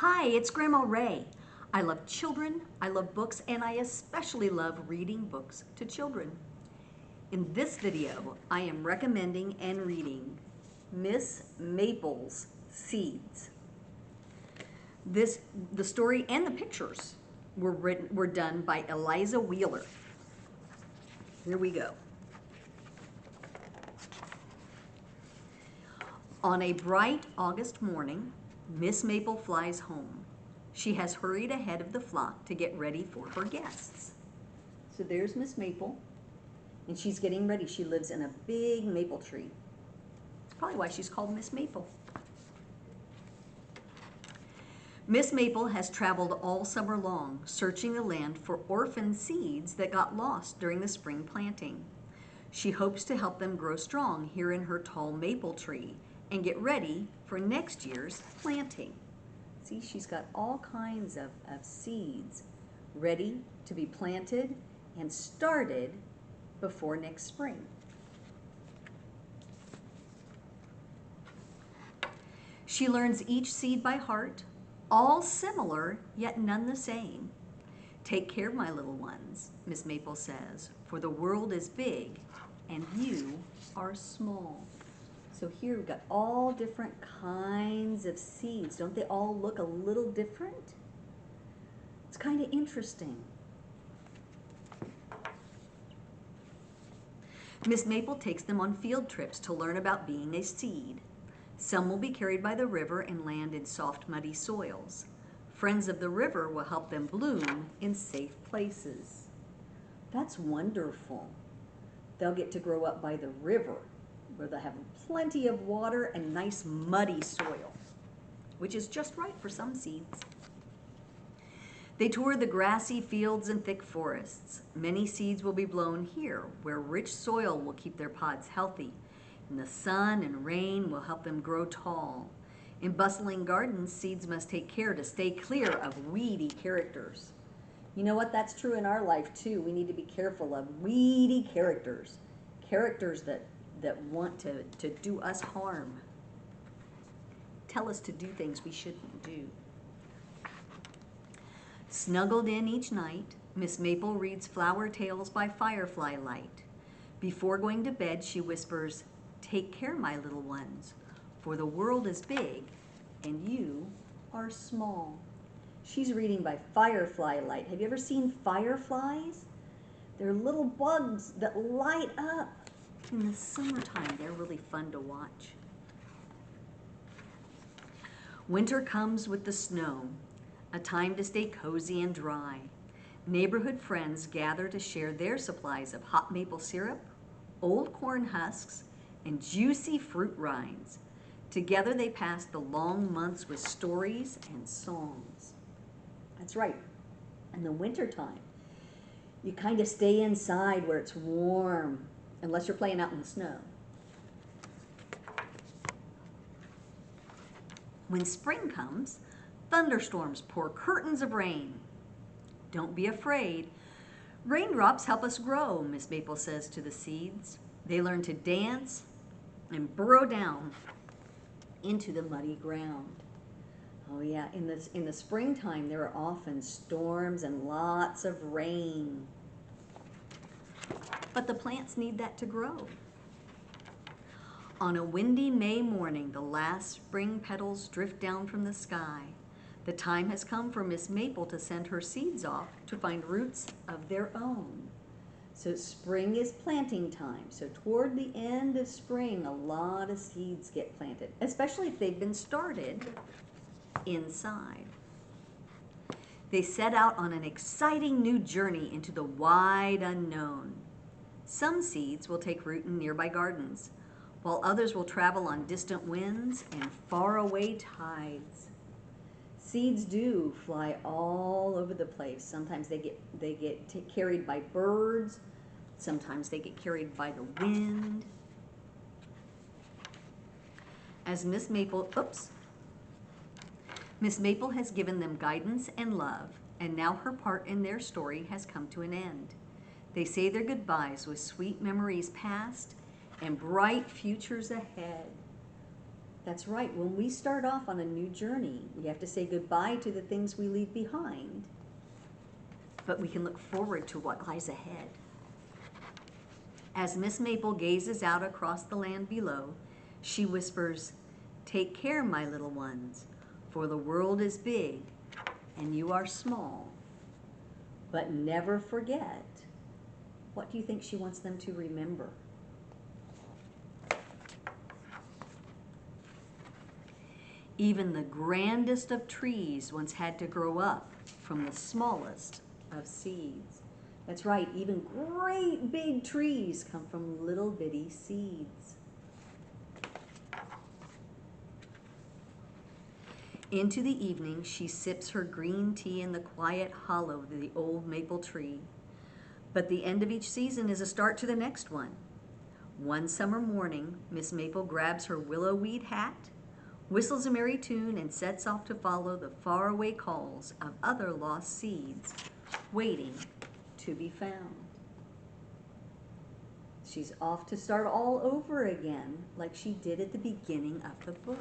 Hi, it's Grandma Ray. I love children, I love books, and I especially love reading books to children. In this video, I am recommending and reading Miss Maple's Seeds. The story and the pictures were done by Eliza Wheeler. Here we go. On a bright August morning, Miss Maple flies home. She has hurried ahead of the flock to get ready for her guests. So there's Miss Maple, and she's getting ready. She lives in a big maple tree. That's probably why she's called Miss Maple. Miss Maple has traveled all summer long, searching the land for orphan seeds that got lost during the spring planting. She hopes to help them grow strong here in her tall maple tree and get ready for next year's planting. See, she's got all kinds of seeds ready to be planted and started before next spring. She learns each seed by heart, all similar, yet none the same. Take care, my little ones, Miss Maple says, for the world is big and you are small. So here we've got all different kinds of seeds. Don't they all look a little different? It's kind of interesting. Miss Maple takes them on field trips to learn about being a seed. Some will be carried by the river and land in soft, muddy soils. Friends of the river will help them bloom in safe places. That's wonderful. They'll get to grow up by the river, where they'll have plenty of water and nice muddy soil, which is just right for some seeds. They tour the grassy fields and thick forests. Many seeds will be blown here, where rich soil will keep their pods healthy, and the sun and rain will help them grow tall. In bustling gardens, seeds must take care to stay clear of weedy characters. You know what? That's true in our life too. We need to be careful of weedy characters, characters that want to do us harm, tell us to do things we shouldn't do. Snuggled in each night, Miss Maple reads flower tales by firefly light. Before going to bed, she whispers, "Take care, my little ones, for the world is big and you are small." She's reading by firefly light. Have you ever seen fireflies? They're little bugs that light up. In the summertime, they're really fun to watch. Winter comes with the snow, a time to stay cozy and dry. Neighborhood friends gather to share their supplies of hot maple syrup, old corn husks, and juicy fruit rinds. Together they pass the long months with stories and songs. That's right. In the wintertime, you kind of stay inside where it's warm, unless you're playing out in the snow. When spring comes, thunderstorms pour curtains of rain. Don't be afraid. Raindrops help us grow, Miss Maple says to the seeds. They learn to dance and burrow down into the muddy ground. Oh yeah, in the springtime there are often storms and lots of rain. But the plants need that to grow. On a windy May morning, the last spring petals drift down from the sky. The time has come for Miss Maple to send her seeds off to find roots of their own. So spring is planting time. So toward the end of spring, a lot of seeds get planted, especially if they've been started inside. They set out on an exciting new journey into the wide unknown. Some seeds will take root in nearby gardens, while others will travel on distant winds and faraway tides. Seeds do fly all over the place. Sometimes they get carried by birds. Sometimes they get carried by the wind. As Miss Maple has given them guidance and love, and now her part in their story has come to an end. They say their goodbyes with sweet memories past and bright futures ahead. That's right. When we start off on a new journey, we have to say goodbye to the things we leave behind, but we can look forward to what lies ahead. As Miss Maple gazes out across the land below, she whispers, "Take care, my little ones, for the world is big and you are small. But never forget." What do you think she wants them to remember? Even the grandest of trees once had to grow up from the smallest of seeds. That's right, even great big trees come from little bitty seeds. Into the evening, she sips her green tea in the quiet hollow of the old maple tree. But the end of each season is a start to the next one. One summer morning, Miss Maple grabs her willow weed hat, whistles a merry tune, and sets off to follow the faraway calls of other lost seeds waiting to be found. She's off to start all over again, like she did at the beginning of the book.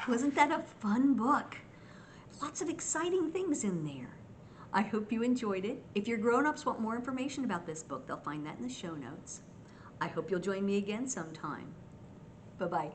Wasn't that a fun book? Lots of exciting things in there. I hope you enjoyed it. If your grown-ups want more information about this book, they'll find that in the show notes. I hope you'll join me again sometime. Bye-bye.